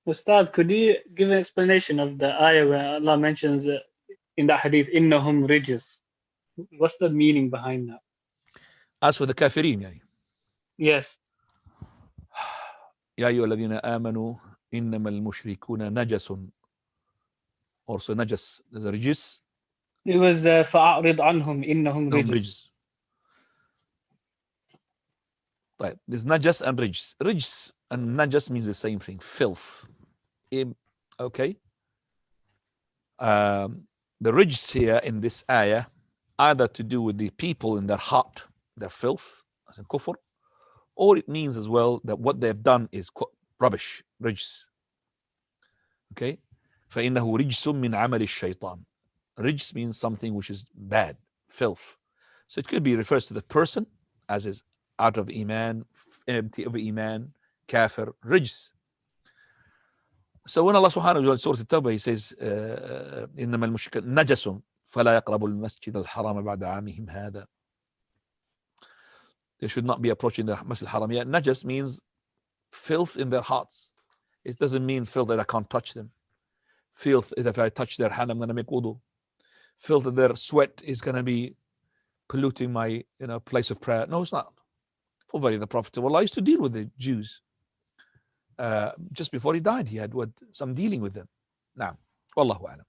Ustad, could you give an explanation of the ayah where Allah mentions in that hadith, innahum rijis? What's the meaning behind that? As for the kafirin, يعني. Yes. يا أيها الذين آمنوا إنما المشركون نجس. Also najas. There's a rijis. It was فَأَعْرِضْ عَنْهُمْ إِنَّهُمْ No, rijis. rijis. Right. There's najas and rijis. Rijis and najas means the same thing. Filth. Okay. The rijis here in this ayah either to do with the people in their heart, their filth, as in kufr, or it means as well that what they've done is rubbish, rijs. Okay? فَإِنَّهُ رِجْسٌ مِّنْ عَمَلِ الشَّيْطَانِ. Rijs means something which is bad, filth. So it could be refers to the person, as is out of iman, empty of iman, kafir, rijs. So when Allah subhanahu wa ta'ala, Surah At-Tawbah, He says, إِنَّمَا الْمُشْرِكُونَ نَجَسٌ فَلَا يَقْرَبُوا الْمَسْجِدَ الْحَرَامَ بَعْدَ عَامِهِمْ هَذَا. They should not be approaching the Masjid al-Haram. Yeah, najas means filth in their hearts. It doesn't mean filth that I can't touch them. Filth that if I touch their hand, I'm going to make wudu. Filth that their sweat is going to be polluting my place of prayer. No, it's not. For very the Prophet of Allah used to deal with the Jews. Just before he died, he had some dealing with them. Now, Wallahu a'lam.